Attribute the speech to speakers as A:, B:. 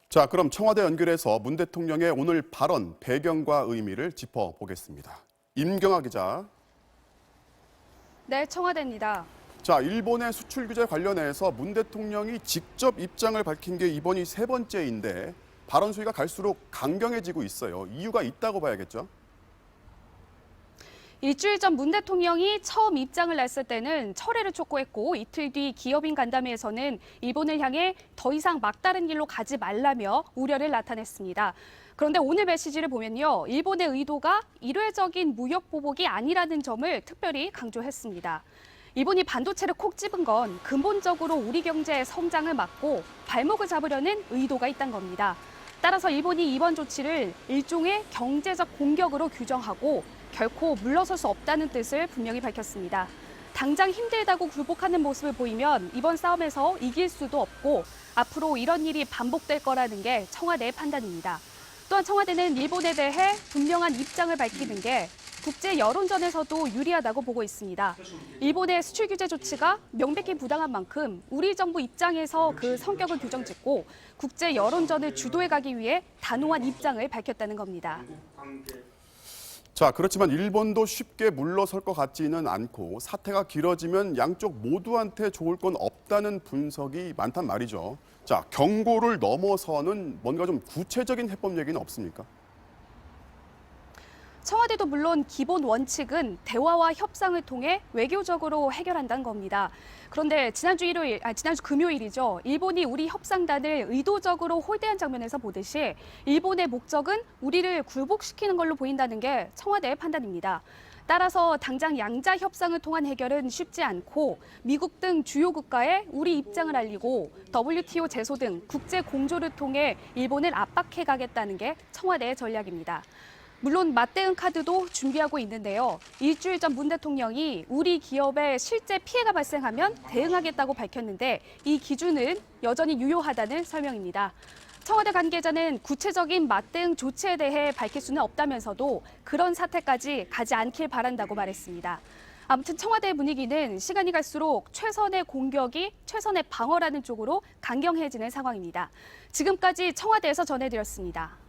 A: 자, 그럼 청와대 연결해서 문 대통령의 오늘 발언 배경과 의미를 짚어보겠습니다. 임경아 기자.
B: 네, 청와대입니다.
A: 자, 일본의 수출 규제 관련해서 문 대통령이 직접 입장을 밝힌 게 이번이 세 번째인데 발언 수위가 갈수록 강경해지고 있어요. 이유가 있다고 봐야겠죠?
B: 일주일 전 문 대통령이 처음 입장을 냈을 때는 철회를 촉구했고 이틀 뒤 기업인 간담회에서는 일본을 향해 더 이상 막다른 길로 가지 말라며 우려를 나타냈습니다. 그런데 오늘 메시지를 보면요. 일본의 의도가 일회적인 무역 보복이 아니라는 점을 특별히 강조했습니다. 일본이 반도체를 콕 집은 건 근본적으로 우리 경제의 성장을 막고 발목을 잡으려는 의도가 있다는 겁니다. 따라서 일본이 이번 조치를 일종의 경제적 공격으로 규정하고 결코 물러설 수 없다는 뜻을 분명히 밝혔습니다. 당장 힘들다고 굴복하는 모습을 보이면 이번 싸움에서 이길 수도 없고 앞으로 이런 일이 반복될 거라는 게 청와대의 판단입니다. 또한 청와대는 일본에 대해 분명한 입장을 밝히는 게 국제 여론전에서도 유리하다고 보고 있습니다. 일본의 수출 규제 조치가 명백히 부당한 만큼 우리 정부 입장에서 그 성격을 규정짓고 국제 여론전을 주도해 가기 위해 단호한 입장을 밝혔다는 겁니다.
A: 자, 그렇지만 일본도 쉽게 물러설 것 같지는 않고 사태가 길어지면 양쪽 모두한테 좋을 건 없다는 분석이 많단 말이죠. 자, 경고를 넘어서는 뭔가 좀 구체적인 해법 얘기는 없습니까?
B: 청와대도 물론 기본 원칙은 대화와 협상을 통해 외교적으로 해결한다는 겁니다. 그런데 지난주 금요일이죠. 일본이 우리 협상단을 의도적으로 홀대한 장면에서 보듯이 일본의 목적은 우리를 굴복시키는 걸로 보인다는 게 청와대의 판단입니다. 따라서 당장 양자 협상을 통한 해결은 쉽지 않고 미국 등 주요 국가에 우리 입장을 알리고 WTO 제소 등 국제 공조를 통해 일본을 압박해 가겠다는 게 청와대의 전략입니다. 물론 맞대응 카드도 준비하고 있는데요. 일주일 전 문 대통령이 우리 기업에 실제 피해가 발생하면 대응하겠다고 밝혔는데 이 기준은 여전히 유효하다는 설명입니다. 청와대 관계자는 구체적인 맞대응 조치에 대해 밝힐 수는 없다면서도 그런 사태까지 가지 않길 바란다고 말했습니다. 아무튼 청와대의 분위기는 시간이 갈수록 최선의 공격이 최선의 방어라는 쪽으로 강경해지는 상황입니다. 지금까지 청와대에서 전해드렸습니다.